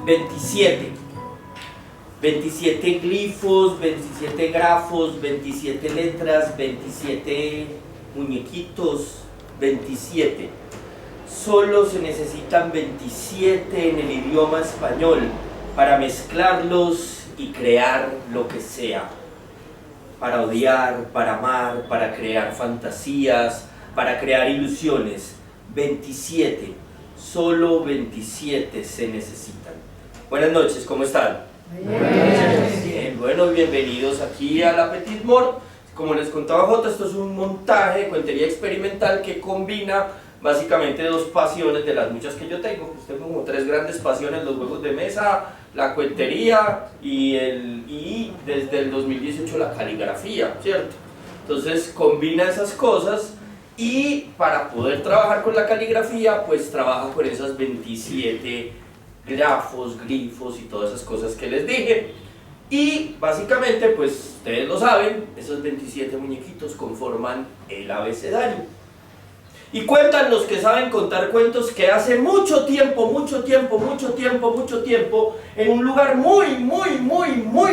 27. 27 glifos, 27 grafos, 27 letras, 27 muñequitos, 27. Solo se necesitan 27 en el idioma español para mezclarlos y crear lo que sea. Para odiar, para amar, para crear fantasías, para crear ilusiones. 27. Solo 27 se necesitan. Buenas noches, ¿cómo están? Bien, bueno, bienvenidos aquí a la Petit Mort. Como les contaba Jota, esto es un montaje de cuentería experimental que combina básicamente dos pasiones de las muchas que yo tengo. Pues tengo como tres grandes pasiones: los juegos de mesa, la cuentería y desde el 2018 la caligrafía, ¿cierto? Entonces combina esas cosas y para poder trabajar con la caligrafía pues trabaja con esas 27 grafos, glifos y todas esas cosas que les dije. Y básicamente, pues ustedes lo saben, esos 27 muñequitos conforman el abecedario. Y cuentan los que saben contar cuentos que hace mucho tiempo, en un lugar muy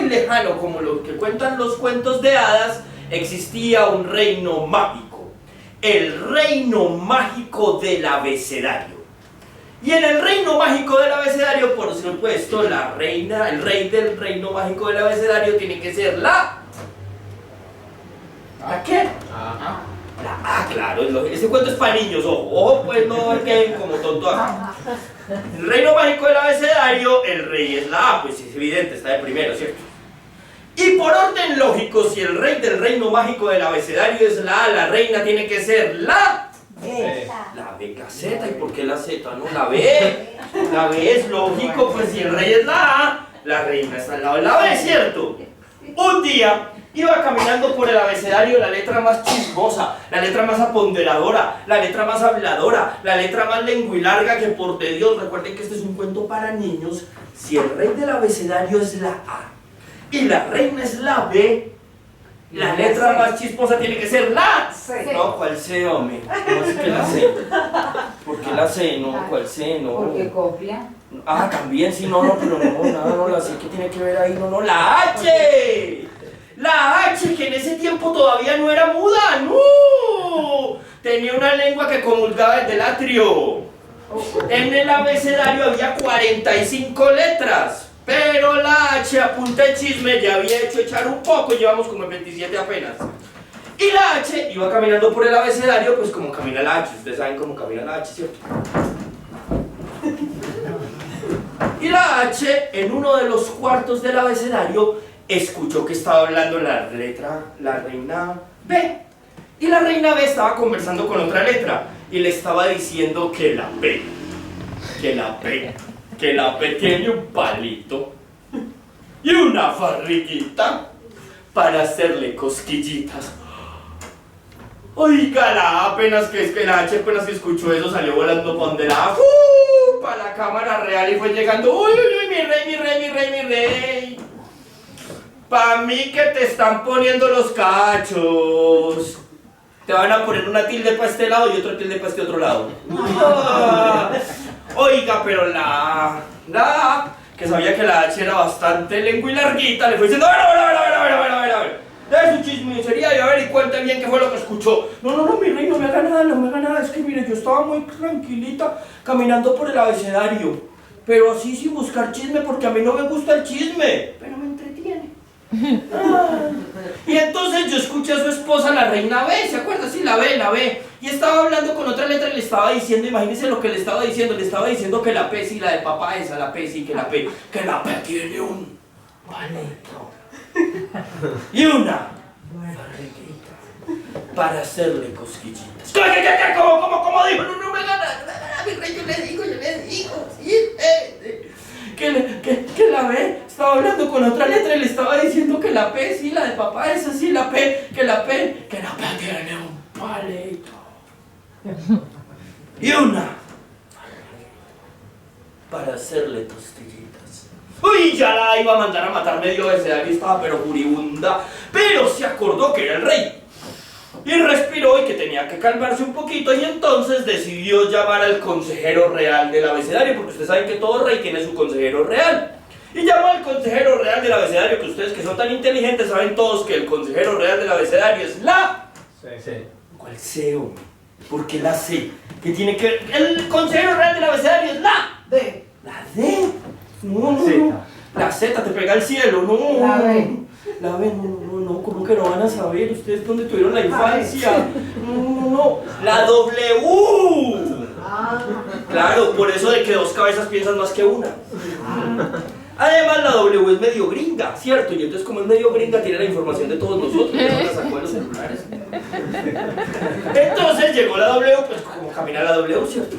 lejano, como lo que cuentan los cuentos de hadas, existía un reino mágico. El reino mágico del abecedario. Y en el reino mágico del abecedario, por supuesto, la reina, el rey del reino mágico del abecedario tiene que ser ¿la qué? La A, claro, ese cuento es para niños, ojo, pues no queden como tontos acá. El reino mágico del abecedario, el rey es la A, pues es evidente, está de primero, ¿cierto? Y por orden lógico, si el rey del reino mágico del abecedario es la A, la reina tiene que ser la B, la Z. ¿Y por qué la Z? No, la B. La B es lógico, pues si el rey es la A, la reina está al lado de la B, ¿cierto? Un día iba caminando por el abecedario la letra más chismosa, la letra más aponderadora, la letra más habladora, la letra más lenguilarga que por de Dios. Recuerden que este es un cuento para niños. Si el rey del abecedario es la A y la reina es la B, la letra más chismosa tiene que ser la C. No, ¿cuál C, hombre? ¿Cómo es que la C? ¿Por qué la C? No, ¿cuál C? No. Porque copia. Ah, también, sí, no, pero no, la C, ¿qué tiene que ver ahí? No, la H. La H, que en ese tiempo todavía no era muda, no. Tenía una lengua que comulgaba desde el atrio. En el abecedario había 45 letras. Pero la H, a punta de chisme, ya había hecho echar un poco, llevamos como en 27 apenas. Y la H iba caminando por el abecedario, pues como camina la H, ustedes saben cómo camina la H, ¿cierto? Y la H, en uno de los cuartos del abecedario, escuchó que estaba hablando la reina B. Y la reina B estaba conversando con otra letra, y le estaba diciendo que la P tiene un palito y una farriguita para hacerle cosquillitas. Oiga, apenas que apenas que escuchó eso salió volando para donde la para la cámara real y fue llegando. Uy, mi rey. Pa' mí que te están poniendo los cachos. Te van a poner una tilde para este lado y otra tilde para este otro lado. Oiga, pero la A, que sabía que la H era bastante lengua y larguita, le fue diciendo: a ver, de su chismosería y a ver y cuente bien qué fue lo que escuchó. No, mi rey, no me haga nada, es que mire, yo estaba muy tranquilita caminando por el abecedario, pero así sin buscar chisme, porque a mí no me gusta el chisme, pero me entretiene. Y entonces yo escuché a su esposa, la reina B, ¿se acuerda? Sí, la B, y estaba hablando con otra letra y le estaba diciendo, imagínense lo que le estaba diciendo que la P, sí, la de papá esa, la P, sí, que la P tiene un palito y una barriguita para hacerle cosquillitas. ¿Cómo dijo? No me gana, mi rey, yo le digo, sí, que la B estaba hablando con otra letra y le estaba diciendo que la P, sí, la de papá, esa sí, la P tiene un palito y una para hacerle tostillitas. Uy, ya la iba a mandar a matar medio abecedario, estaba pero furibunda, pero se acordó que era el rey. Y respiró y que tenía que calmarse un poquito y entonces decidió llamar al consejero real del abecedario, porque ustedes saben que todo rey tiene su consejero real. Y llamó al consejero real del abecedario, que ustedes que son tan inteligentes saben todos que el consejero real del abecedario es la... C. ¿Cuál C, hombre? ¿Por qué la C? ¿Qué tiene que ver? El consejero real del abecedario es la D. ¿La D? No, no, no. La Z te pega al cielo, no. La B. La B, no, ¿cómo que no van a saber? ¿Ustedes dónde tuvieron la infancia? No. La W. Claro, por eso de que dos cabezas piensan más que una. Además, la W es medio gringa, ¿cierto? Y entonces, como es medio gringa, tiene la información de todos nosotros, que no la sacó de los celulares. Entonces llegó la W, pues como camina la W, ¿cierto?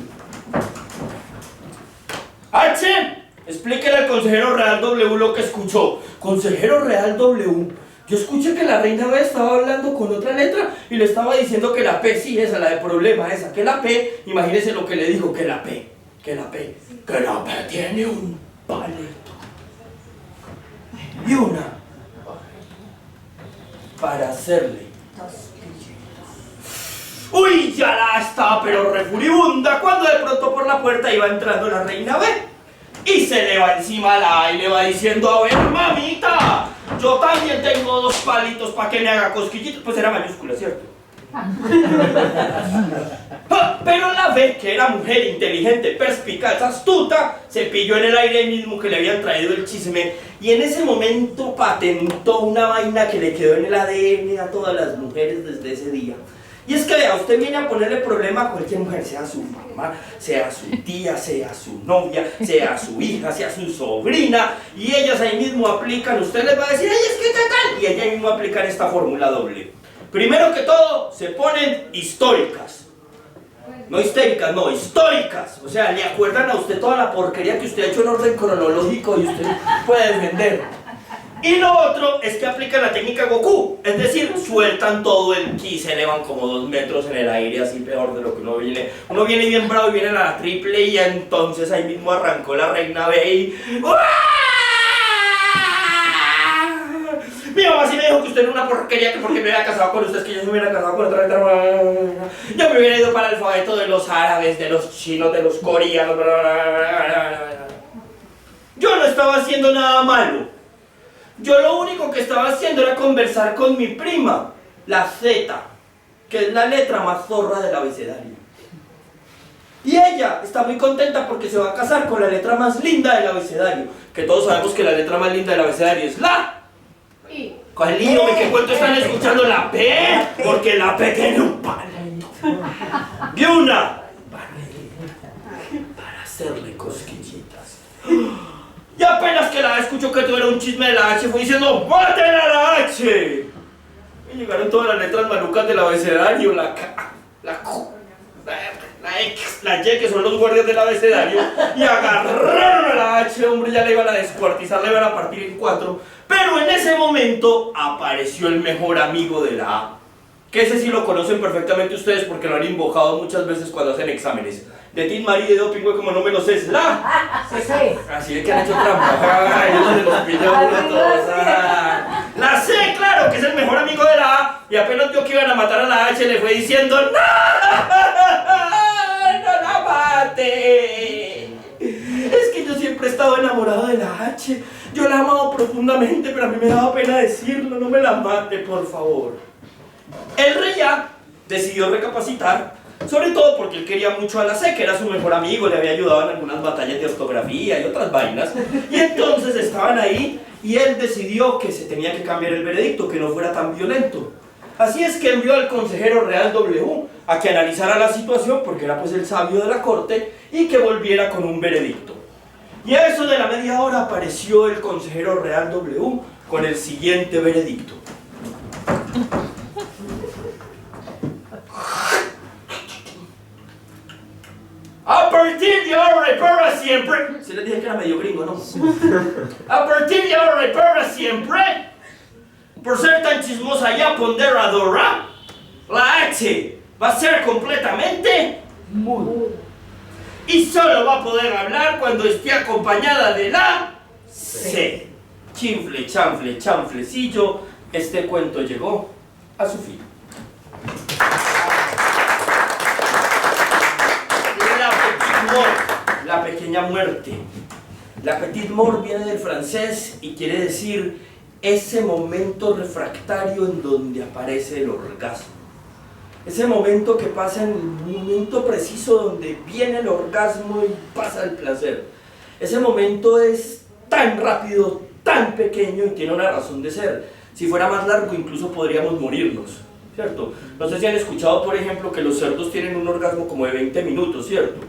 ¡H! Explíquele al consejero real W lo que escuchó. Consejero real W, yo escuché que la reina B estaba hablando con otra letra y le estaba diciendo que la P, sí, esa, la de problema, esa, que la P, imagínese lo que le dijo, que la P tiene un palito y una para hacerle. Uy, ya la estaba pero refuribunda cuando de pronto por la puerta iba entrando la reina B. Y se le va encima a la A y le va diciendo, a ver, mamita, yo también tengo dos palitos para que me haga cosquillitos. Pues era mayúscula, ¿cierto? Pero la B, que era mujer inteligente, perspicaz, astuta, se pilló en el aire mismo que le habían traído el chisme y en ese momento patentó una vaina que le quedó en el ADN a todas las mujeres desde ese día. Y es que vea, usted viene a ponerle problema a cualquier mujer, sea su mamá, sea su tía, sea su novia, sea su hija, sea su sobrina, y ellas ahí mismo aplican, usted les va a decir, ay, es que qué tal, y ellas mismo aplican esta fórmula doble. Primero que todo, se ponen históricas. No histéricas, no, históricas. O sea, le acuerdan a usted toda la porquería que usted ha hecho en orden cronológico y usted puede defender. Y lo otro es que aplican la técnica Goku, es decir, sueltan todo el ki, se elevan como 2 metros en el aire, así peor de lo que uno viene. Uno viene bien bravo y viene a la triple y entonces ahí mismo arrancó la reina B y... ¡Uah! Mi mamá sí me dijo que usted era una porquería, que porque me hubiera casado con usted, es que yo me hubiera casado con otra. Yo me hubiera ido para el alfabeto de los árabes, de los chinos, de los coreanos. Yo no estaba haciendo nada malo. Yo lo único que estaba haciendo era conversar con mi prima, la Z, que es la letra más zorra del abecedario. Y ella está muy contenta porque se va a casar con la letra más linda del abecedario, que todos sabemos que la letra más linda del abecedario es la... ¿Cuál lío? ¿Qué cuento están escuchando? La P, porque la P tiene un palito y una para hacerle cosquillitas. Y apenas que la escuchó que todo era un chisme de la H, fue diciendo ¡maten a la H! Y llegaron todas las letras malucas del abecedario, la K, la Q, la X, la Y, que son los guardias del abecedario, y agarraron a la H, hombre, ya le iban a descuartizar, le iban a partir en 4. Pero en ese momento apareció el mejor amigo de la A, que ese sí lo conocen perfectamente ustedes porque lo han invocado muchas veces cuando hacen exámenes. De Tin Marie de Doping, como no me lo sé, es la... Sí. Así de que han hecho trampa. Yo no se los pillo uno todos. La C, claro, que es el mejor amigo de la A. Y apenas vio que iban a matar a la H, le fue diciendo ¡no! ¡No la mate! Es que yo siempre he estado enamorado de la H. Yo la he amado profundamente, pero a mí me daba pena decirlo. No me la mate, por favor. El rey A decidió recapacitar, sobre todo porque él quería mucho a la C, que era su mejor amigo, le había ayudado en algunas batallas de ortografía y otras vainas. Y entonces estaban ahí y él decidió que se tenía que cambiar el veredicto, que no fuera tan violento. Así es que envió al consejero real W a que analizara la situación, porque era pues el sabio de la corte, y que volviera con un veredicto. Y a eso de la media hora apareció el consejero real W con el siguiente veredicto. A partir de ahora y para siempre... Se les dije que era medio gringo, ¿no? A partir de ahora y para siempre, por ser tan chismosa y aponderadora, la H va a ser completamente muda. Y solo va a poder hablar cuando esté acompañada de la C. Chinfle, chanfle, chanflecillo, este cuento llegó a su fin. la pequeña muerte. La petite mort viene del francés y quiere decir ese momento refractario en donde aparece el orgasmo. Ese momento que pasa en el momento preciso donde viene el orgasmo y pasa el placer. Ese momento es tan rápido, tan pequeño y tiene una razón de ser. Si fuera más largo incluso podríamos morirnos, ¿cierto? No sé si han escuchado, por ejemplo, que los cerdos tienen un orgasmo como de 20 minutos, ¿cierto?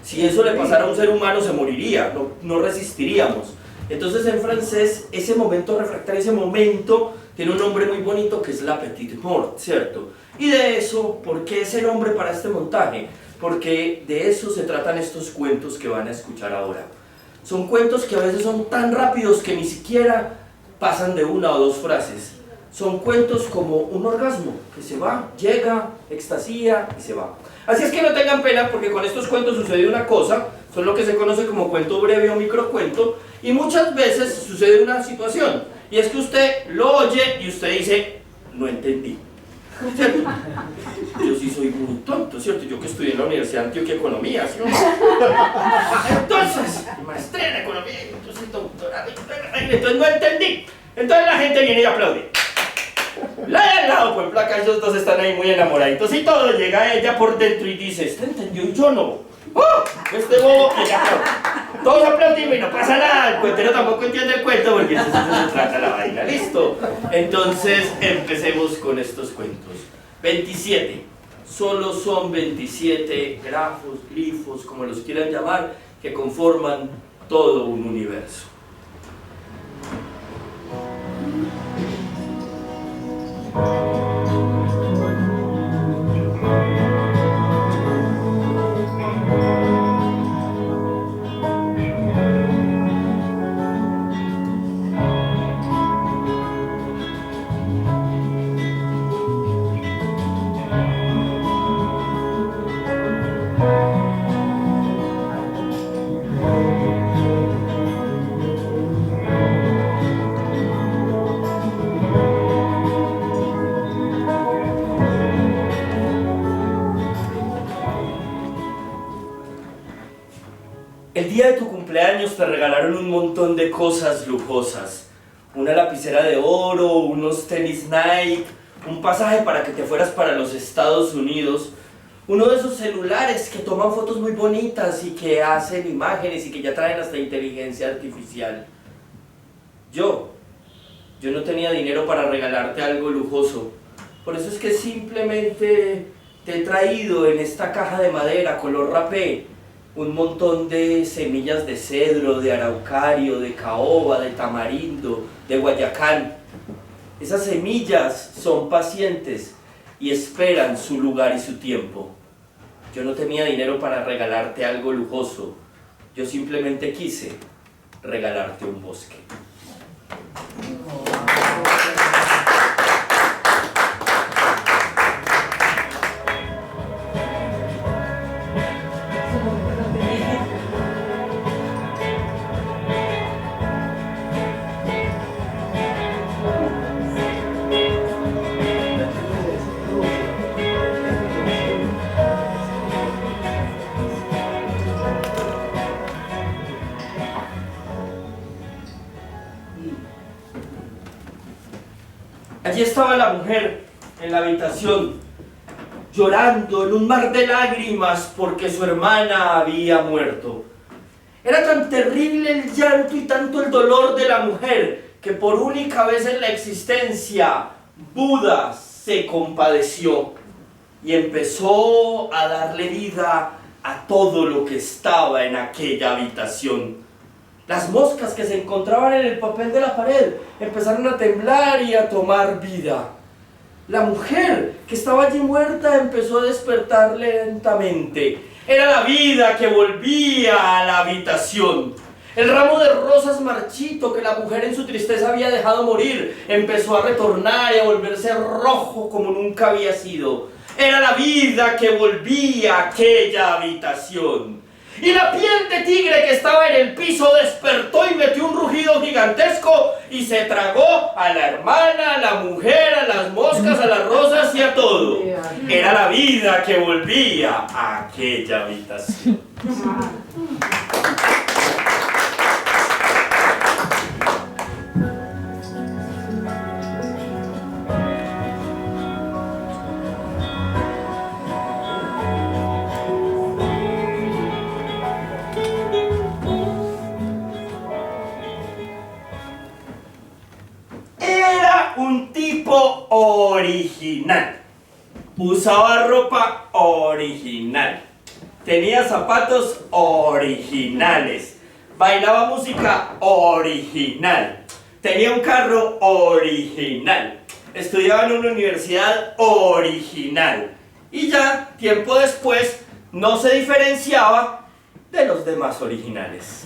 Si eso le pasara a un ser humano se moriría, no resistiríamos. Entonces en francés ese momento refractario, ese momento tiene un nombre muy bonito que es la petite mort, ¿cierto? Y de eso, ¿por qué ese nombre para este montaje? Porque de eso se tratan estos cuentos que van a escuchar ahora. Son cuentos que a veces son tan rápidos que ni siquiera pasan de una o dos frases. Son cuentos como un orgasmo, que se va, llega, extasía y se va. Así es que no tengan pena porque con estos cuentos sucede una cosa, son lo que se conoce como cuento breve o microcuento, y muchas veces sucede una situación, y es que usted lo oye y usted dice, no entendí. ¿Cierto? Yo sí soy muy tonto, ¿cierto? Yo que estudié en la Universidad de Antioquia Economía, ¿sí? Entonces, maestría en Economía, entonces doctorado, entonces no entendí. Entonces la gente viene y aplaude. La de al lado, pues placa, ellos dos están ahí muy enamoraditos y todo, llega ella por dentro y dice, ¿este entendió y yo no? ¡Oh! Este bobo que ya aplaude. Todos aplaudimos y no pasa nada, el cuentero tampoco entiende el cuento porque eso se trata la vaina, listo. Entonces empecemos con estos cuentos. 27, solo son 27 grafos, glifos, como los quieran llamar, que conforman todo un universo. El día de tu cumpleaños te regalaron un montón de cosas lujosas. Una lapicera de oro, unos tenis Nike, un pasaje para que te fueras para los Estados Unidos, uno de esos celulares que toman fotos muy bonitas y que hacen imágenes y que ya traen hasta inteligencia artificial. Yo no tenía dinero para regalarte algo lujoso. Por eso es que simplemente te he traído en esta caja de madera color rapé un montón de semillas de cedro, de araucario, de caoba, de tamarindo, de guayacán. Esas semillas son pacientes y esperan su lugar y su tiempo. Yo no tenía dinero para regalarte algo lujoso. Yo simplemente quise regalarte un bosque. Allí estaba la mujer en la habitación, llorando en un mar de lágrimas porque su hermana había muerto. Era tan terrible el llanto y tanto el dolor de la mujer que por única vez en la existencia Buda se compadeció y empezó a darle vida a todo lo que estaba en aquella habitación. Las moscas que se encontraban en el papel de la pared empezaron a temblar y a tomar vida. La mujer que estaba allí muerta empezó a despertar lentamente. Era la vida que volvía a la habitación. El ramo de rosas marchito que la mujer en su tristeza había dejado morir empezó a retornar y a volverse rojo como nunca había sido. Era la vida que volvía a aquella habitación. Y la piel de tigre que estaba en el piso despertó y metió un rugido gigantesco y se tragó a la hermana, a la mujer, a las moscas, a las rosas y a todo. Era la vida que volvía a aquella habitación. original. Usaba ropa original. Tenía zapatos originales. Bailaba música original. Tenía un carro original. Estudiaba en una universidad original. Y ya, tiempo después, no se diferenciaba de los demás originales.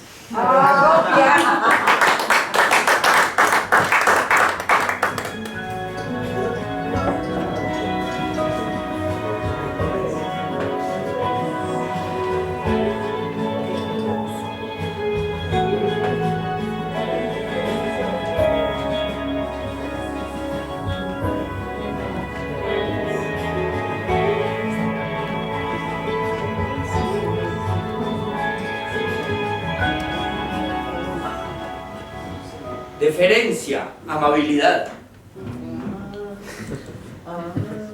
Deferencia, amabilidad.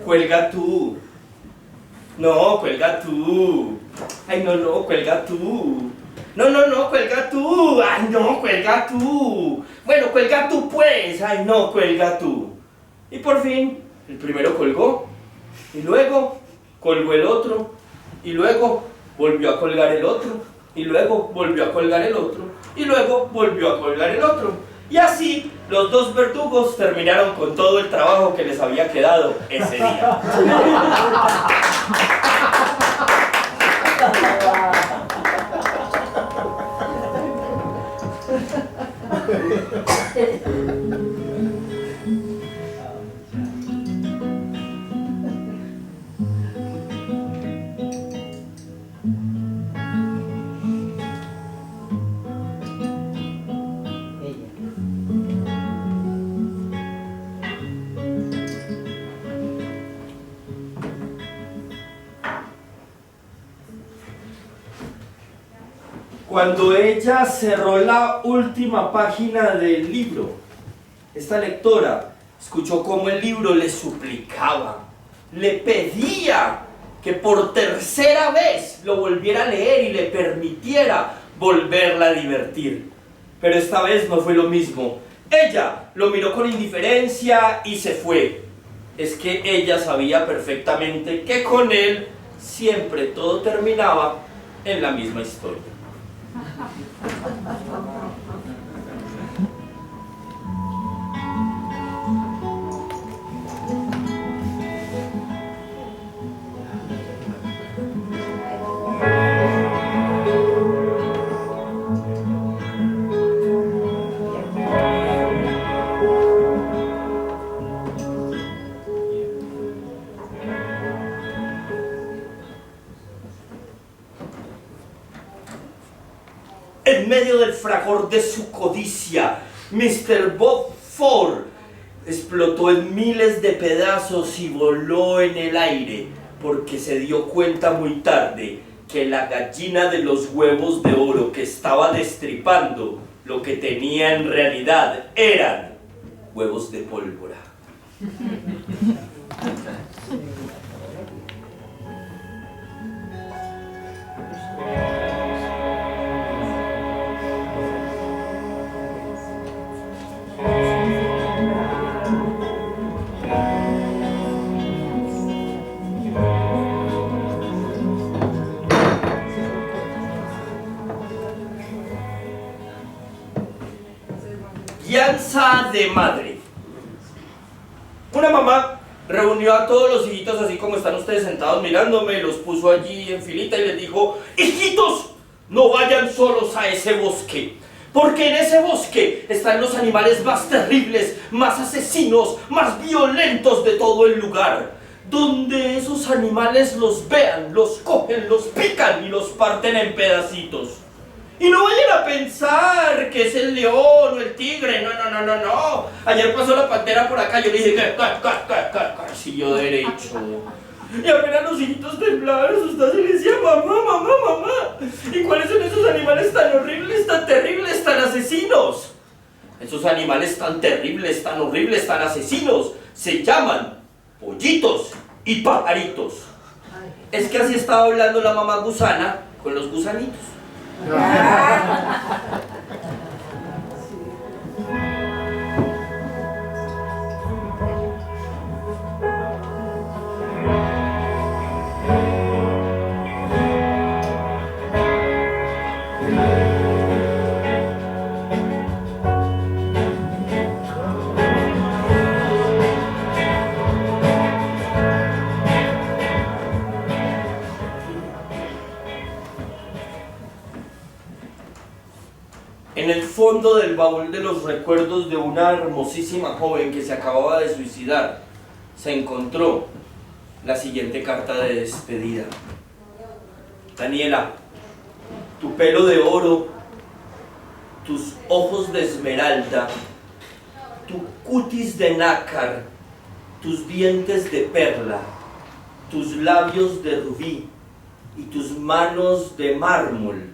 Cuelga tú. No, cuelga tú. Ay, no, cuelga tú. No, cuelga tú. Ay, no, cuelga tú. Bueno, cuelga tú pues. Ay, no, cuelga tú. Y por fin, el primero colgó. Y luego colgó el otro. Y luego volvió a colgar el otro. Y luego volvió a colgar el otro. Y luego volvió a colgar el otro. Y así, los dos verdugos terminaron con todo el trabajo que les había quedado ese día. Cuando ella cerró la última página del libro, esta lectora escuchó cómo el libro le suplicaba, le pedía que por tercera vez lo volviera a leer y le permitiera volverla a divertir. Pero esta vez no fue lo mismo. Ella lo miró con indiferencia y se fue. Es que ella sabía perfectamente que con él siempre todo terminaba en la misma historia. En medio del fragor de su codicia, Mr. Bob Ford explotó en miles de pedazos y voló en el aire, porque se dio cuenta muy tarde que la gallina de los huevos de oro que estaba destripando lo que tenía en realidad eran huevos de pólvora. Guianza de madre. Una mamá reunió a todos los hijitos así como están ustedes sentados mirándome, los puso allí en filita y les dijo: hijitos, no vayan solos a ese bosque, porque en ese bosque están los animales más terribles, más asesinos, más violentos de todo el lugar. Donde esos animales los vean, los cogen, los pican y los parten en pedacitos. Y no vayan a pensar que es el león o el tigre, no. Ayer pasó la pantera por acá, yo le dije, siguió derecho. Y apenas los hijitos temblaban, asustados, y le decía, mamá. ¿Y cuáles son esos animales tan horribles, tan terribles, tan asesinos? Esos animales tan terribles, tan horribles, tan asesinos, se llaman pollitos y pajaritos. Es que así estaba hablando la mamá gusana con los gusanitos. En el fondo del baúl de los recuerdos de una hermosísima joven que se acababa de suicidar, se encontró la siguiente carta de despedida. Daniela, tu pelo de oro, tus ojos de esmeralda, tu cutis de nácar, tus dientes de perla, tus labios de rubí y tus manos de mármol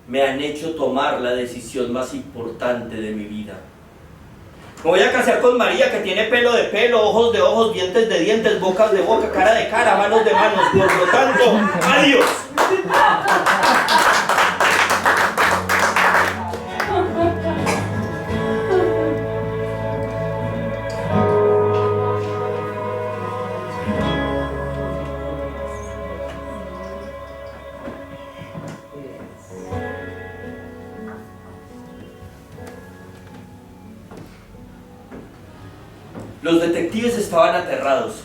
me han hecho tomar la decisión más importante de mi vida. Me voy a casar con María, que tiene pelo de pelo, ojos de ojos, dientes de dientes, bocas de boca, cara de cara, manos de manos. Por lo tanto, adiós. Los detectives estaban aterrados.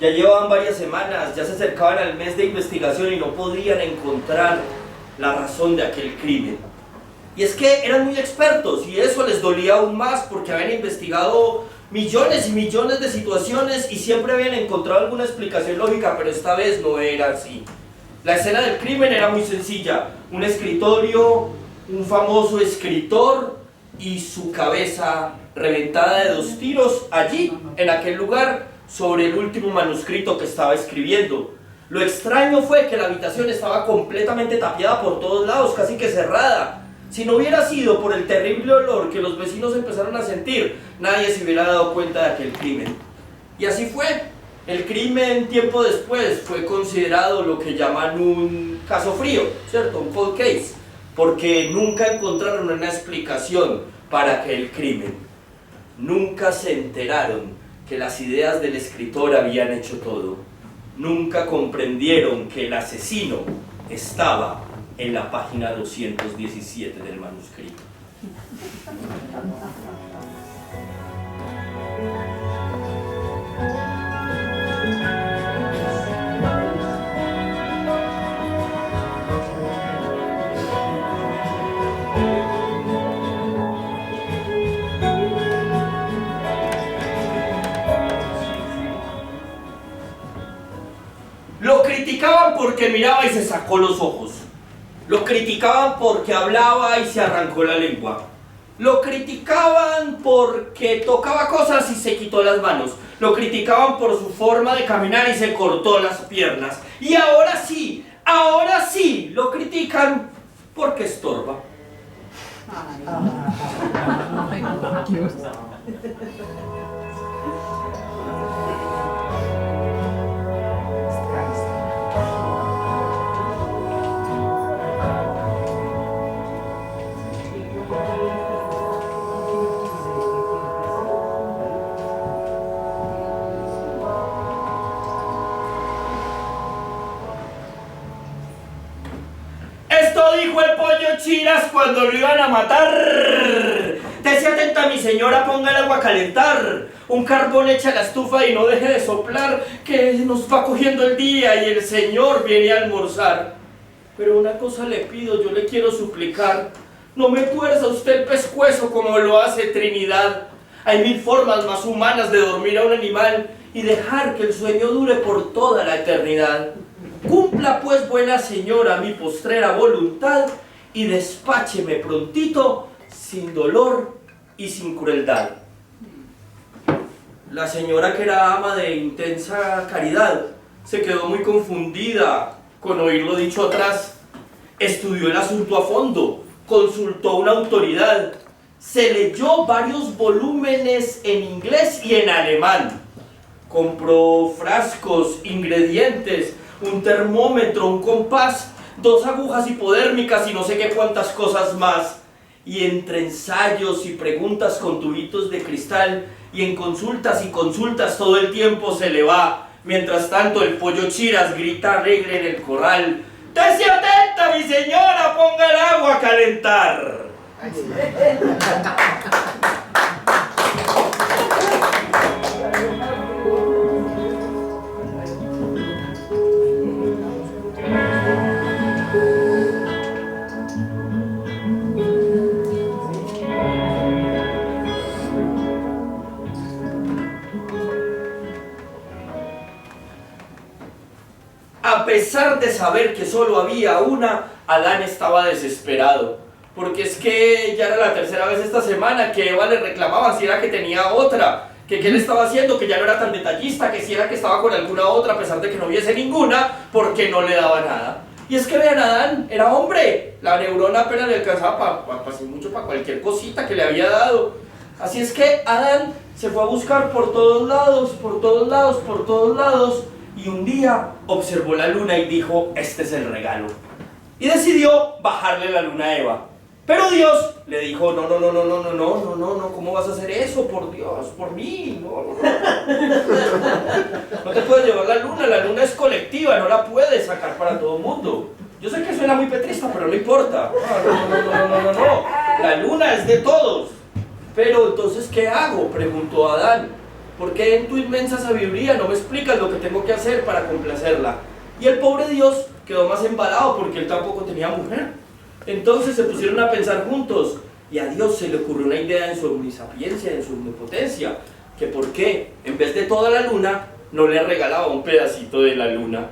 Ya llevaban varias semanas, ya se acercaban al mes de investigación y no podían encontrar la razón de aquel crimen. Y es que eran muy expertos y eso les dolía aún más porque habían investigado millones y millones de situaciones y siempre habían encontrado alguna explicación lógica, pero esta vez no era así. La escena del crimen era muy sencilla: un escritorio, un famoso escritor y su cabeza reventada de 2 tiros allí, en aquel lugar, sobre el último manuscrito que estaba escribiendo. Lo extraño fue que la habitación estaba completamente tapiada por todos lados, casi que cerrada. Si no hubiera sido por el terrible olor que los vecinos empezaron a sentir, nadie se hubiera dado cuenta de aquel crimen. Y así fue. El crimen, tiempo después, fue considerado lo que llaman un caso frío, ¿cierto? Un cold case, porque nunca encontraron una explicación para aquel crimen. Nunca se enteraron que las ideas del escritor habían hecho todo. Nunca comprendieron que el asesino estaba en la página 217 del manuscrito. Lo criticaban porque miraba y se sacó los ojos. Lo criticaban porque hablaba y se arrancó la lengua. Lo criticaban porque tocaba cosas y se quitó las manos. Lo criticaban por su forma de caminar y se cortó las piernas. Y ahora sí, lo critican porque estorba. Dijo el pollo Chiras cuando lo iban a matar: "Tese atenta, mi señora, ponga el agua a calentar. Un carbón echa a la estufa y no deje de soplar, que nos va cogiendo el día y el señor viene a almorzar. Pero una cosa le pido, yo le quiero suplicar: no me tuerza usted el pescuezo como lo hace Trinidad. Hay 1000 formas más humanas de dormir a un animal y dejar que el sueño dure por toda la eternidad. Cumpla pues, buena señora, mi postrera voluntad y despácheme prontito, sin dolor y sin crueldad". La señora, que era ama de intensa caridad, se quedó muy confundida con oír lo dicho atrás. Estudió el asunto a fondo, consultó una autoridad, se leyó varios volúmenes en inglés y en alemán, compró frascos, ingredientes, un termómetro, un compás, 2 agujas hipodérmicas y no sé qué cuántas cosas más. Y entre ensayos y preguntas con tubitos de cristal y en consultas y consultas todo el tiempo se le va. Mientras tanto el pollo Chiras grita alegre en el corral: "¡Tese atenta, mi señora, ponga el agua a calentar!". pesar de saber que solo había una, Adán estaba desesperado. Porque es que ya era la tercera vez esta semana que Eva le reclamaba si era que tenía otra, que qué le estaba haciendo, que ya no era tan detallista, que si era que estaba con alguna otra a pesar de que no hubiese ninguna, porque no le daba nada. Y es que vean, Adán era hombre, la neurona apenas le alcanzaba para cualquier cosita que le había dado. Así es que Adán se fue a buscar por todos lados, por todos lados, por todos lados, y un día observó la luna y dijo, este es el regalo. Y decidió bajarle la luna a Eva. Pero Dios le dijo, no, ¿cómo vas a hacer eso? Por Dios, por mí, no. No te puedes llevar la luna es colectiva, no la puedes sacar para todo el mundo. Yo sé que suena muy petrista, pero no importa. No, la luna es de todos. Pero entonces, ¿qué hago? Preguntó Adán. ¿Por qué en tu inmensa sabiduría no me explicas lo que tengo que hacer para complacerla? Y el pobre Dios quedó más embalado porque él tampoco tenía mujer. Entonces se pusieron a pensar juntos y a Dios se le ocurrió una idea en su omnisapiencia, en su omnipotencia, que por qué en vez de toda la luna no le regalaba un pedacito de la luna.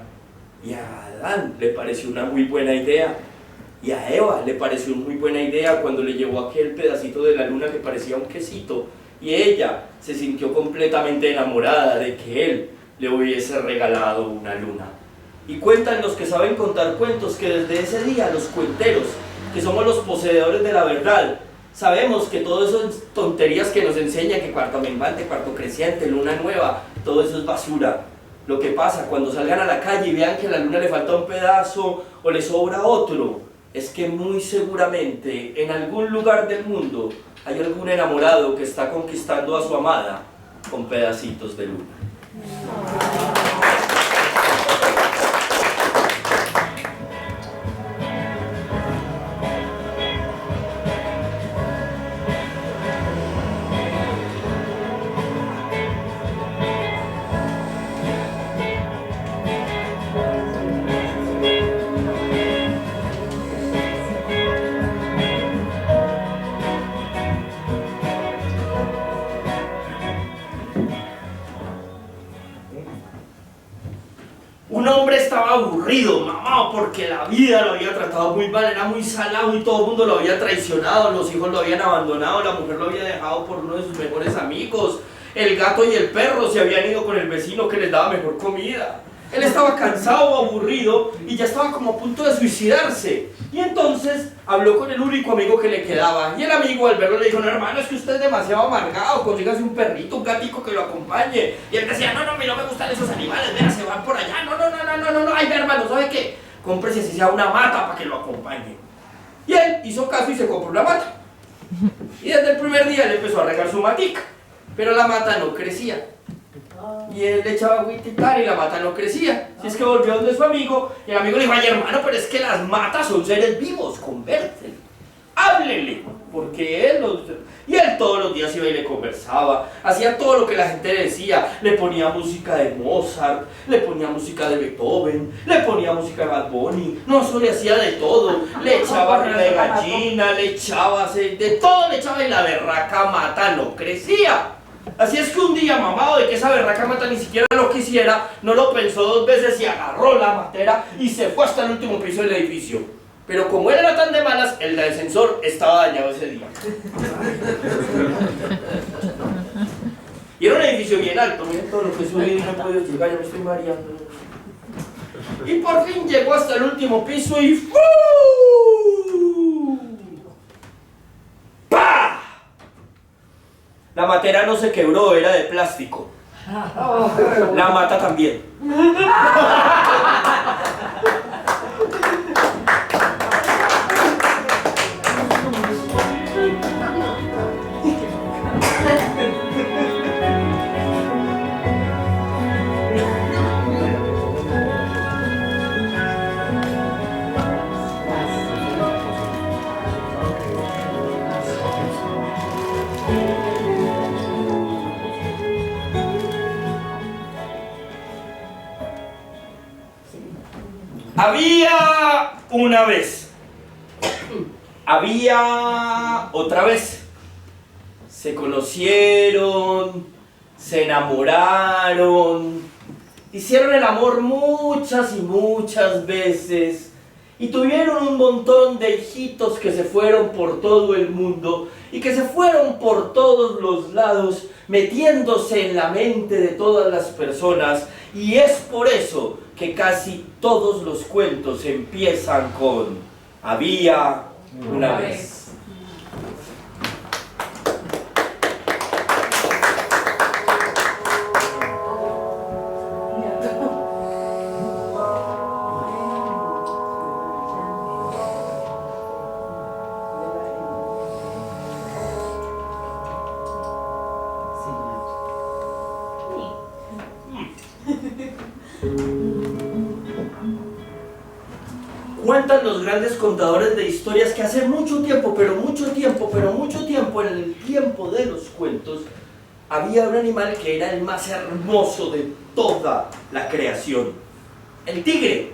Y a Adán le pareció una muy buena idea y a Eva le pareció muy buena idea cuando le llevó aquel pedacito de la luna que parecía un quesito y ella se sintió completamente enamorada de que él le hubiese regalado una luna. Y cuentan los que saben contar cuentos que desde ese día los cuenteros, que somos los poseedores de la verdad, sabemos que todo eso es tonterías que nos enseñan, que cuarto menguante, cuarto creciente, luna nueva, todo eso es basura. Lo que pasa cuando salgan a la calle y vean que a la luna le falta un pedazo o le sobra otro, es que muy seguramente en algún lugar del mundo hay algún enamorado que está conquistando a su amada con pedacitos de luna. Un hombre estaba aburrido, mamado, porque la vida lo había tratado muy mal, era muy salado y todo el mundo lo había traicionado, los hijos lo habían abandonado, la mujer lo había dejado por uno de sus mejores amigos, el gato y el perro se habían ido con el vecino que les daba mejor comida. Él estaba cansado, aburrido y ya estaba como a punto de suicidarse. Y entonces habló con el único amigo que le quedaba. Y el amigo al verlo le dijo, no hermano, es que usted es demasiado amargado, consígase un perrito, un gatico que lo acompañe. Y él decía, no, a mí no me gustan esos animales, vea, se van por allá, no, ay, hermano, ¿sabe qué? Cómprese si sea una mata para que lo acompañe. Y él hizo caso y se compró una mata. Y desde el primer día le empezó a regar su matica, pero la mata no crecía. Y él le echaba agüita y tal, y la mata no crecía. Así es que volvió donde su amigo, y el amigo le dijo, ay hermano, pero es que las matas son seres vivos, conversen, háblele, porque él los... Y él todos los días iba y le conversaba, hacía todo lo que la gente decía, le ponía música de Mozart, le ponía música de Beethoven, le ponía música de Bad Bunny, no, eso le hacía de todo, le echaba arriba de gallina, le echaba de todo, le echaba y la berraca mata no crecía. Así es que un día, mamado de que esa berraca mata ni siquiera lo quisiera, no lo pensó dos veces y agarró la matera y se fue hasta el último piso del edificio. Pero como él era tan de malas, el ascensor estaba dañado ese día. Y era un edificio bien alto, miren todo lo que subí y no he podido llegar, ya me estoy mareando. Y por fin llegó hasta el último piso y ¡fu! ¡Pah! La matera no se quebró, era de plástico. La mata también. Había una vez, había otra vez, se conocieron, se enamoraron hicieron el amor muchas y muchas veces y tuvieron un montón de hijitos que se fueron por todo el mundo y que se fueron por todos los lados metiéndose en la mente de todas las personas, y es por eso que casi todos los cuentos empiezan con había una vez. Cuentan los grandes contadores de historias que hace mucho tiempo, pero mucho tiempo, en el tiempo de los cuentos, había un animal que era el más hermoso de toda la creación: el tigre.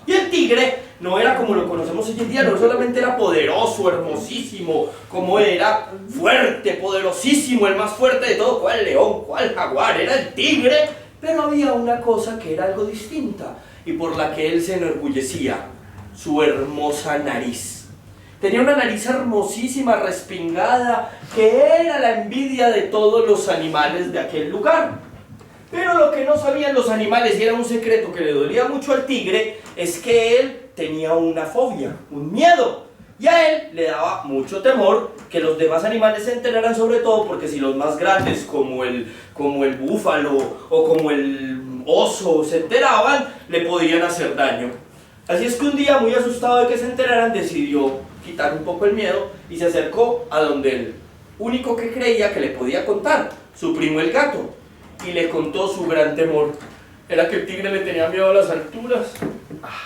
Y el tigre no era como lo conocemos hoy en día, no solamente era poderoso, hermosísimo, como era fuerte, poderosísimo, el más fuerte de todo, cual león, cual jaguar, era el tigre, pero había una cosa que era algo distinta y por la que él se enorgullecía: su hermosa nariz. Tenía una nariz hermosísima, respingada, que era la envidia de todos los animales de aquel lugar. Pero lo que no sabían los animales, y era un secreto que le dolía mucho al tigre, es que él tenía una fobia, un miedo. Y a él le daba mucho temor que los demás animales se enteraran, sobre todo porque si los más grandes, como el búfalo o como el oso, se enteraban, le podían hacer daño. Así es que un día, muy asustado de que se enteraran, decidió quitar un poco el miedo y se acercó a donde el único que creía que le podía contar, su primo el gato, y le contó su gran temor. Era que el tigre le tenía miedo a las alturas,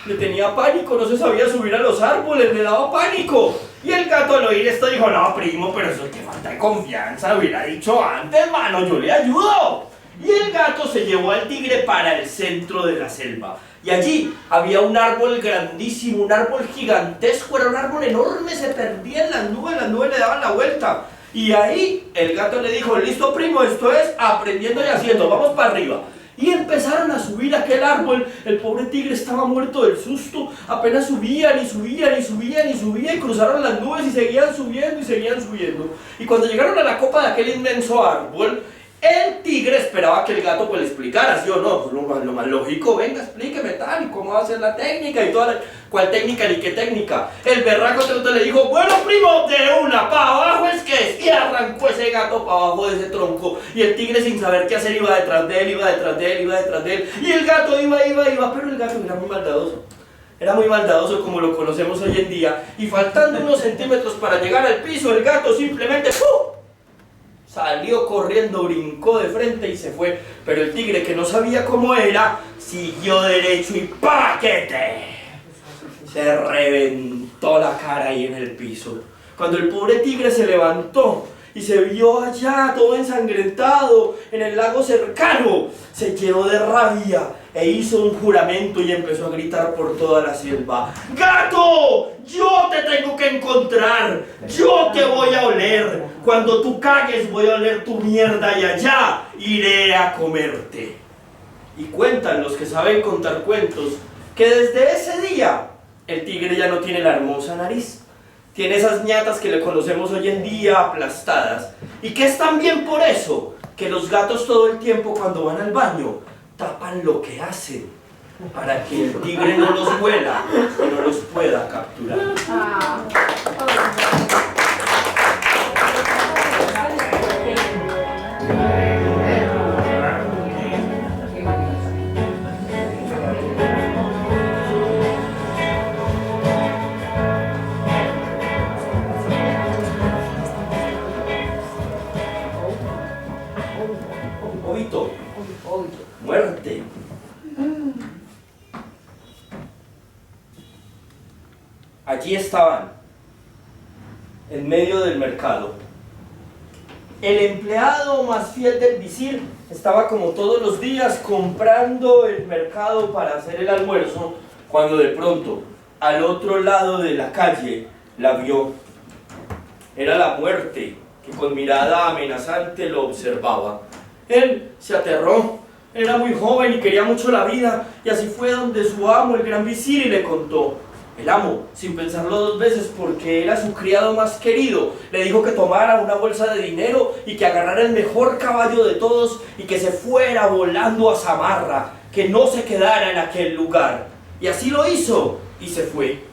le tenía pánico, no se sabía subir a los árboles, le daba pánico. Y el gato, al oír esto, dijo: no, primo, pero eso es que falta de confianza, lo hubiera dicho antes, mano, yo le ayudo. Y el gato se llevó al tigre para el centro de la selva. Y allí había un árbol grandísimo, un árbol gigantesco, era un árbol enorme, se perdía en las nubes le daban la vuelta. Y ahí el gato le dijo: listo, primo, esto es aprendiendo y haciendo, vamos para arriba. Y empezaron a subir aquel árbol. El pobre tigre estaba muerto del susto, apenas subían y cruzaron las nubes y seguían subiendo. Y cuando llegaron a la copa de aquel inmenso árbol, el tigre esperaba que el gato pues le explicara, ¿sí o no? Pues lo más lógico: venga, explíqueme tal, y cómo va a ser la técnica y toda la... ¿Cuál técnica ni qué técnica? El berraco trotó le dijo: bueno, primo, de una para abajo es que es. Y arrancó ese gato para abajo de ese tronco. Y el tigre, sin saber qué hacer, iba detrás de él. Y el gato iba, pero el gato era muy maldadoso. Era muy maldadoso como lo conocemos hoy en día. Y faltando unos centímetros para llegar al piso, el gato simplemente ¡pum!, salió corriendo, brincó de frente y se fue. Pero el tigre, que no sabía cómo era, siguió derecho y ¡paquete! Se reventó la cara ahí en el piso. Cuando el pobre tigre se levantó y se vio allá todo ensangrentado en el lago cercano, se llenó de rabia e hizo un juramento y empezó a gritar por toda la selva: ¡gato! ¡Yo te tengo que encontrar! ¡Yo te voy a oler! Cuando tú cagues voy a oler tu mierda y allá iré a comerte. Y cuentan los que saben contar cuentos que desde ese día el tigre ya no tiene la hermosa nariz. Tiene esas ñatas que le conocemos hoy en día, aplastadas. Y que es también por eso que los gatos todo el tiempo, cuando van al baño, tapan lo que hacen, para que el tigre no los huela y no los pueda capturar. Muerte. Allí estaban, en medio del mercado. El empleado más fiel del visir estaba, como todos los días, comprando el mercado para hacer el almuerzo, cuando de pronto, al otro lado de la calle, la vio. Era la muerte, que con mirada amenazante lo observaba. Él se aterró, Él era muy joven y quería mucho la vida, y así fue donde su amo, el gran visir, y le contó. El amo, sin pensarlo dos veces porque era su criado más querido, le dijo que tomara una bolsa de dinero y que agarrara el mejor caballo de todos y que se fuera volando a Samarra, que no se quedara en aquel lugar. Y así lo hizo, y se fue.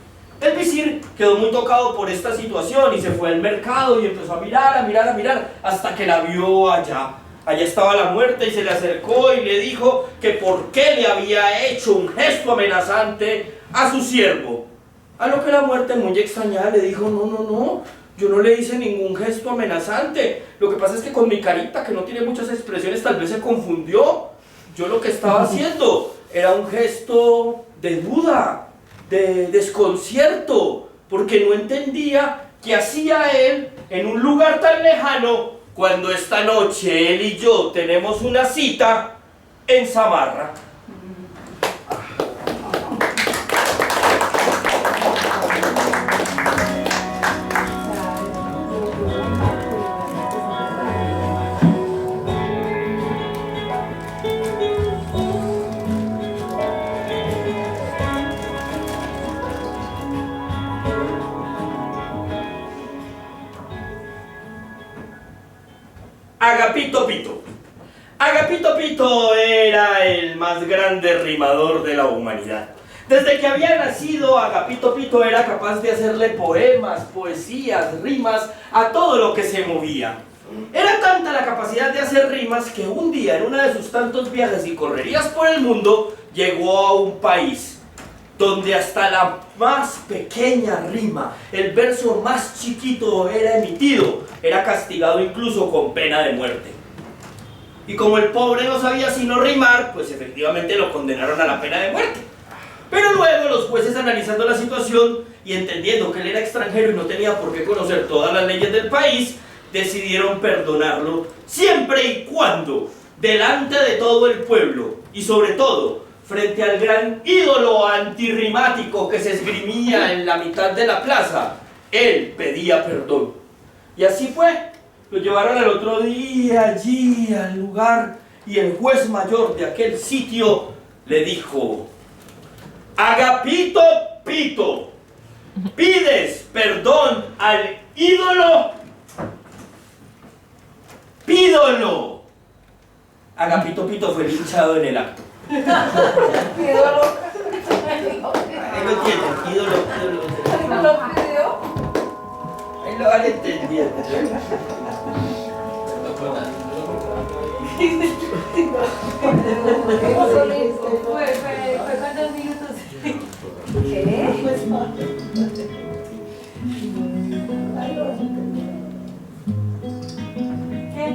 El visir quedó muy tocado por esta situación y se fue al mercado y empezó a mirar, hasta que la vio allá. Allá estaba la muerte y se le acercó y le dijo que por qué le había hecho un gesto amenazante a su siervo. A lo que la muerte, muy extrañada, le dijo: no, yo no le hice ningún gesto amenazante. Lo que pasa es que con mi carita, que no tiene muchas expresiones, tal vez se confundió. Yo lo que estaba haciendo era un gesto de duda, de desconcierto, porque no entendía qué hacía él en un lugar tan lejano cuando esta noche él y yo tenemos una cita en Samarra. Agapito Pito. Agapito Pito era el más grande rimador de la humanidad. Desde que había nacido, Agapito Pito era capaz de hacerle poemas, poesías, rimas a todo lo que se movía. Era tanta la capacidad de hacer rimas que un día, en uno de sus tantos viajes y correrías por el mundo, llegó a un país donde hasta la más pequeña rima, el verso más chiquito era emitido, era castigado incluso con pena de muerte. Y como el pobre no sabía sino rimar, pues efectivamente lo condenaron a la pena de muerte. Pero luego los jueces, analizando la situación y entendiendo que él era extranjero y no tenía por qué conocer todas las leyes del país, decidieron perdonarlo siempre y cuando, delante de todo el pueblo y sobre todo frente al gran ídolo antirrimático que se esgrimía en la mitad de la plaza, él pedía perdón. Y así fue. Lo llevaron al otro día allí al lugar y el juez mayor de aquel sitio le dijo: Agapito Pito, ¿pides perdón al ídolo? ¡Pídolo! Agapito Pito fue linchado en el acto. Ídolo. Ahí lo tienen, ídolo. ¿Lo pidió? Ahí lo van entendiendo. Fue cuántos minutos. ¿Qué? ¿Qué?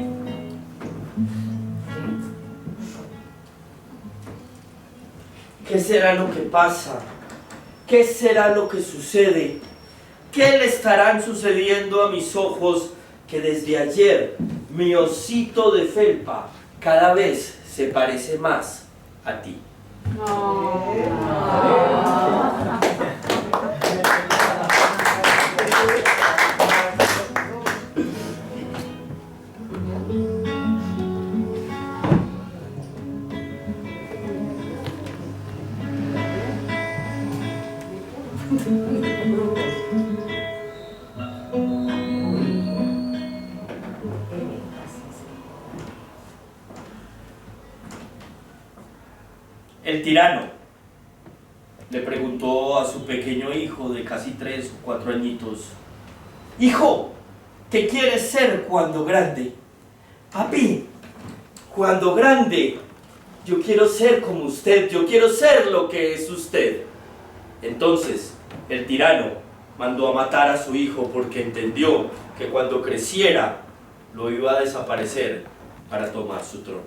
¿Qué será lo que pasa? ¿Qué será lo que sucede? ¿Qué le estarán sucediendo a mis ojos que desde ayer mi osito de felpa cada vez se parece más a ti? El tirano le preguntó a su pequeño hijo de casi 3 o 4 añitos: Hijo, ¿qué quieres ser cuando grande? Papi, cuando grande, yo quiero ser como usted, yo quiero ser lo que es usted. Entonces, el tirano mandó a matar a su hijo porque entendió que cuando creciera lo iba a desaparecer para tomar su trono.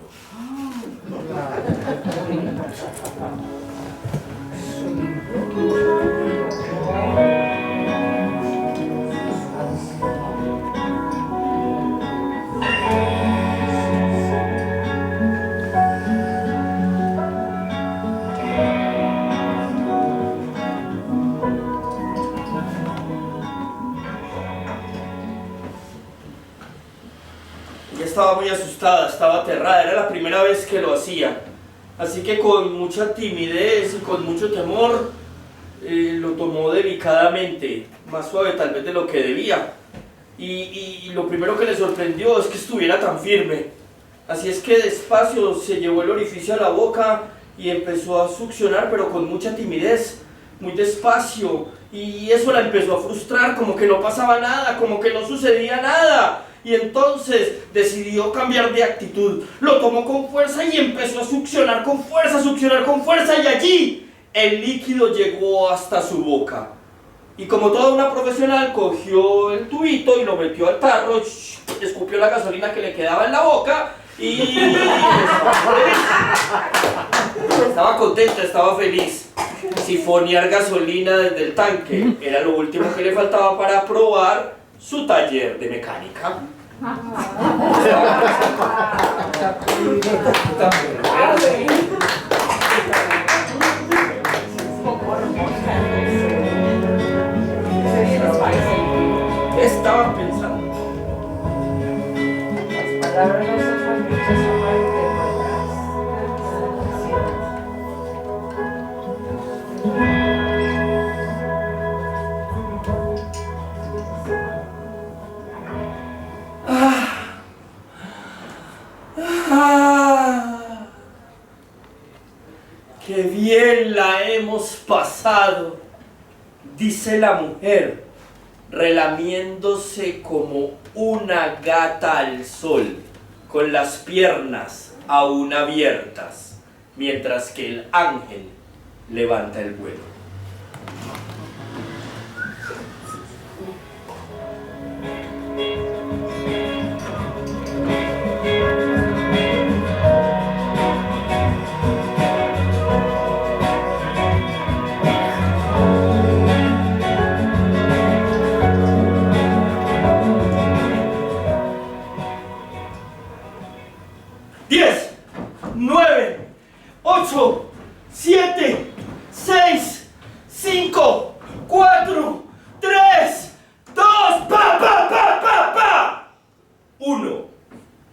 Y Ella estaba muy asustada, estaba aterrada, era la primera vez que lo hacía. Así que con mucha timidez y con mucho temor, lo tomó delicadamente, más suave tal vez de lo que debía. Y lo primero que le sorprendió es que estuviera tan firme. Así es que despacio se llevó el orificio a la boca y empezó a succionar, pero con mucha timidez, muy despacio. Y eso la empezó a frustrar, como que no pasaba nada, como que no sucedía nada. Y entonces decidió cambiar de actitud. Lo tomó con fuerza y empezó a succionar con fuerza, y allí el líquido llegó hasta su boca. Y como toda una profesional, cogió el tubito y lo metió al tarro, escupió la gasolina que le quedaba en la boca y estaba contenta, estaba feliz. Sifonear gasolina desde el tanque era lo último que le faltaba para probar su taller de mecánica. Estaba pensando. Las palabras no son muchas, son ¡Qué bien la hemos pasado!, dice la mujer, relamiéndose como una gata al sol, con las piernas aún abiertas, mientras que el ángel levanta el vuelo.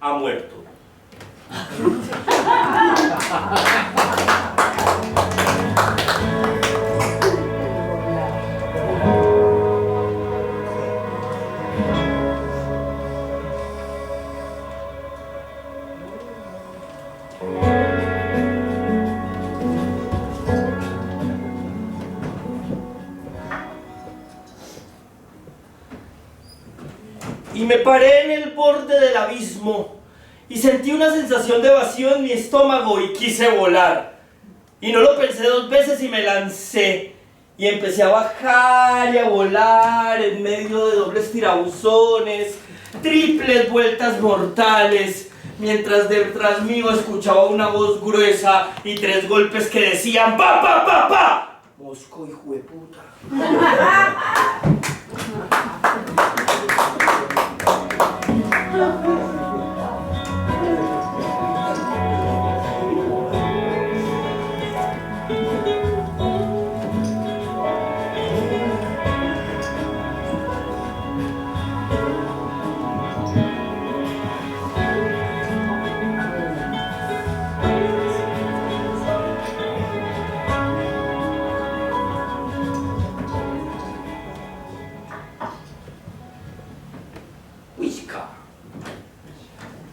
Ha muerto. Y me paré en el borde del abismo y sentí una sensación de vacío en mi estómago y quise volar. Y no lo pensé dos veces y me lancé. Y empecé a bajar y a volar en medio de dobles tirabuzones, triples vueltas mortales, mientras detrás mío escuchaba una voz gruesa y 3 golpes que decían ¡pa, pa, pa, pa! Mosco, hijo de puta.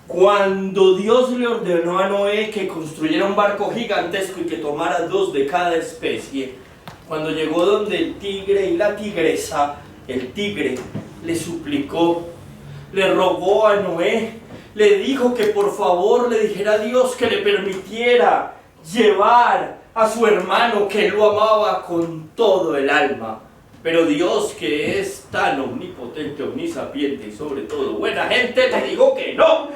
Cuando Dios le ordenó a Noé que construyera un barco gigantesco y que tomara 2 de cada especie, cuando llegó donde el tigre y la tigresa, el tigre le suplicó, le rogó a Noé, le dijo que por favor le dijera a Dios que le permitiera llevar a su hermano, que lo amaba con todo el alma. Pero Dios, que es tan omnipotente, omnisapiente y sobre todo buena gente, le dijo que no,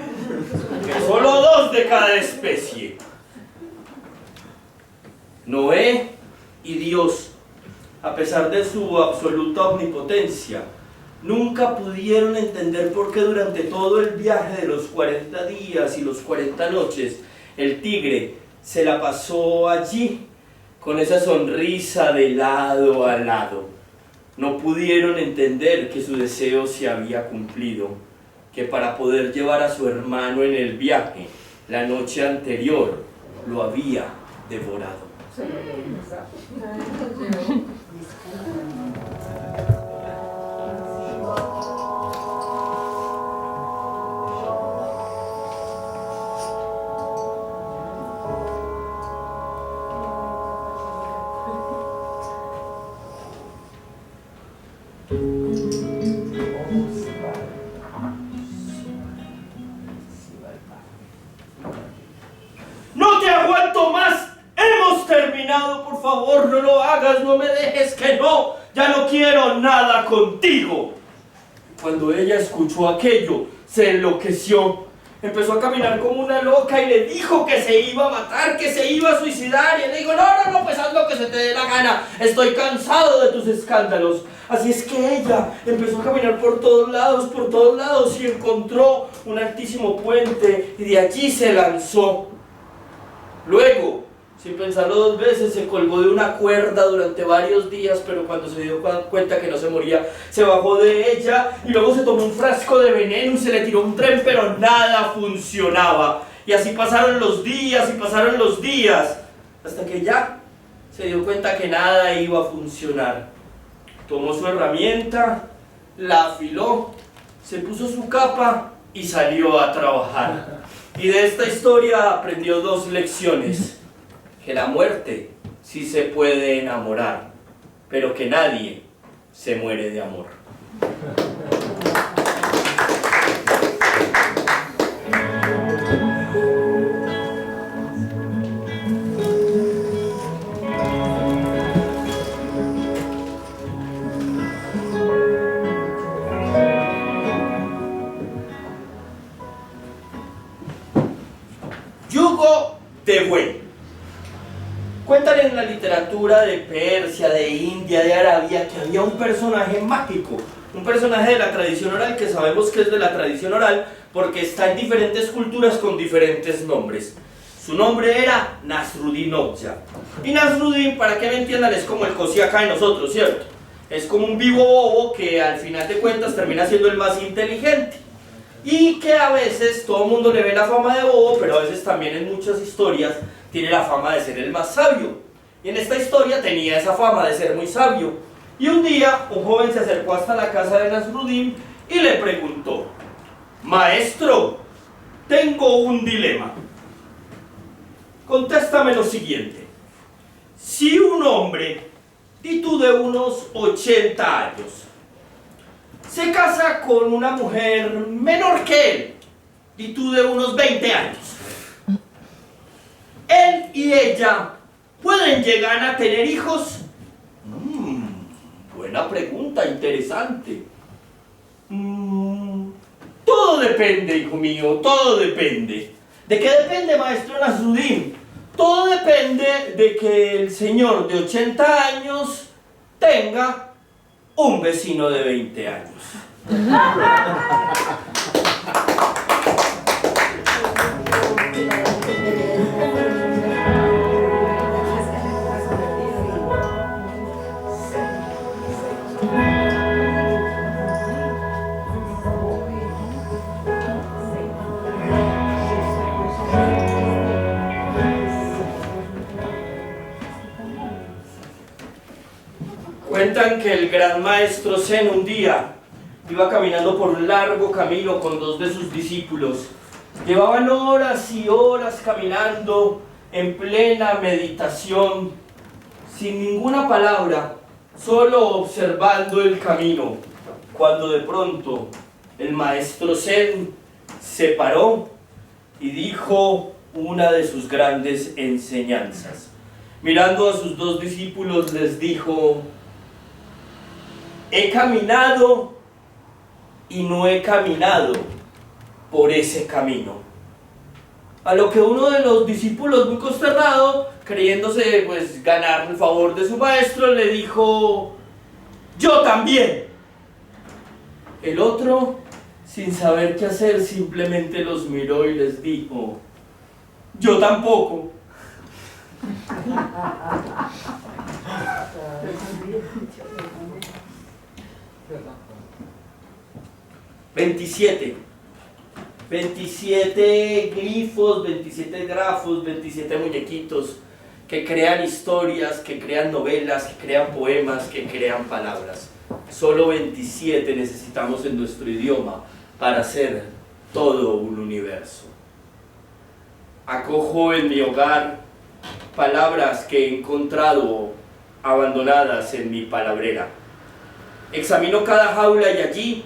que solo 2 de cada especie. Noé y Dios, a pesar de su absoluta omnipotencia, nunca pudieron entender por qué durante todo el viaje de los 40 días y los 40 noches, el tigre se la pasó allí, con esa sonrisa de lado a lado. No pudieron entender que su deseo se había cumplido. que para poder llevar a su hermano en el viaje, la noche anterior lo había devorado. ¡No te aguanto más! ¡Hemos terminado! Por favor, no lo hagas, no me dejes, que no. Ya no quiero nada contigo. Cuando ella escuchó aquello, se enloqueció. Empezó a caminar como una loca y le dijo que se iba a matar, que se iba a suicidar. Y él le dijo, no, pues haz lo que se te dé la gana. Estoy cansado de tus escándalos. Así es que ella empezó a caminar por todos lados y encontró un altísimo puente y de allí se lanzó. Luego, sin pensarlo dos veces, se colgó de una cuerda durante varios días, pero cuando se dio cuenta que no se moría, se bajó de ella y luego se tomó un frasco de veneno y se le tiró un tren, pero nada funcionaba. Y así pasaron los días hasta que ya se dio cuenta que nada iba a funcionar. Tomó su herramienta, la afiló, se puso su capa y salió a trabajar. Y de esta historia aprendió dos lecciones: que la muerte sí se puede enamorar, pero que nadie se muere de amor. Yugo de buey. Cuentan en la literatura de Persia, de India, de Arabia, que había un personaje mágico, un personaje de la tradición oral, que sabemos que es de la tradición oral porque está en diferentes culturas con diferentes nombres. Su nombre era Nasruddin Hoxha. Y Nasruddin, para que me entiendan, es como el Cosí acá de nosotros, ¿cierto? Es como un vivo bobo que al final de cuentas termina siendo el más inteligente. Y que a veces todo el mundo le ve la fama de bobo, pero a veces también en muchas historias tiene la fama de ser el más sabio. Y en esta historia tenía esa fama de ser muy sabio. Y un día un joven se acercó hasta la casa de Nasruddin y le preguntó: maestro, tengo un dilema. Contéstame lo siguiente: si un hombre, y tú de unos 80 años, se casa con una mujer menor que él, y tú de unos 20 años, ¿él y ella pueden llegar a tener hijos? Buena pregunta, interesante. Todo depende, hijo mío, todo depende. ¿De qué depende, maestro Nasruddin? Todo depende de que el señor de 80 años tenga un vecino de 20 años. Cuentan que el gran maestro Zen un día iba caminando por un largo camino con dos de sus discípulos. Llevaban horas y horas caminando en plena meditación, sin ninguna palabra, solo observando el camino, cuando de pronto el maestro Zen se paró y dijo una de sus grandes enseñanzas. Mirando a sus dos discípulos les dijo: he caminado y no he caminado por ese camino. A lo que uno de los discípulos, muy consternado, creyéndose pues ganar el favor de su maestro, le dijo: yo también. El otro, sin saber qué hacer, simplemente los miró y les dijo: yo tampoco. 27. 27 glifos, 27 grafos, 27 muñequitos que crean historias, que crean novelas, que crean poemas, que crean palabras. Solo 27 necesitamos en nuestro idioma para hacer todo un universo. Acojo en mi hogar palabras que he encontrado abandonadas en mi palabrera. Examino cada jaula y allí,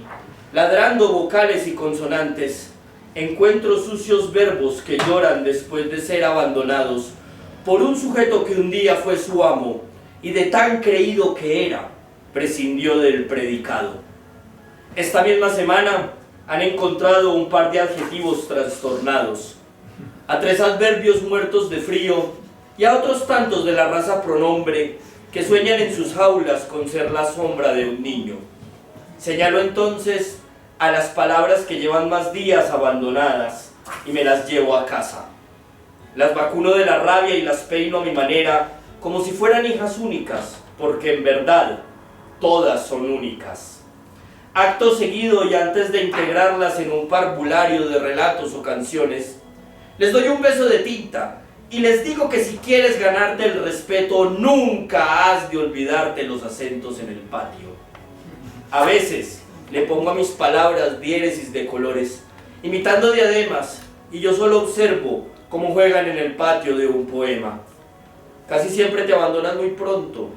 ladrando vocales y consonantes, encuentro sucios verbos que lloran después de ser abandonados por un sujeto que un día fue su amo y de tan creído que era, prescindió del predicado. Esta misma semana han encontrado un par de adjetivos trastornados, a 3 adverbios muertos de frío y a otros tantos de la raza pronombre que sueñan en sus jaulas con ser la sombra de un niño. Señalo entonces a las palabras que llevan más días abandonadas y me las llevo a casa. Las vacuno de la rabia y las peino a mi manera como si fueran hijas únicas, porque en verdad todas son únicas. Acto seguido y antes de integrarlas en un parvulario de relatos o canciones, les doy un beso de tinta y les digo que si quieres ganarte el respeto, nunca has de olvidarte los acentos en el patio. A veces le pongo a mis palabras diéresis de colores, imitando diademas, y yo solo observo cómo juegan en el patio de un poema. Casi siempre te abandonas muy pronto,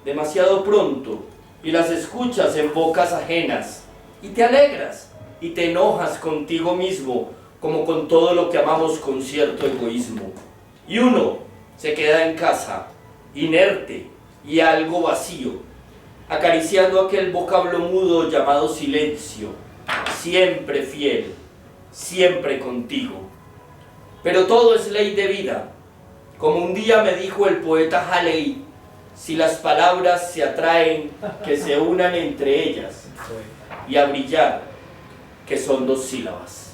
demasiado pronto, y las escuchas en bocas ajenas, y te alegras, y te enojas contigo mismo, como con todo lo que amamos con cierto egoísmo. Y uno se queda en casa, inerte y algo vacío, acariciando aquel vocablo mudo llamado silencio, siempre fiel, siempre contigo. Pero todo es ley de vida, como un día me dijo el poeta Halley: si las palabras se atraen, que se unan entre ellas, y a brillar, que son 2 sílabas.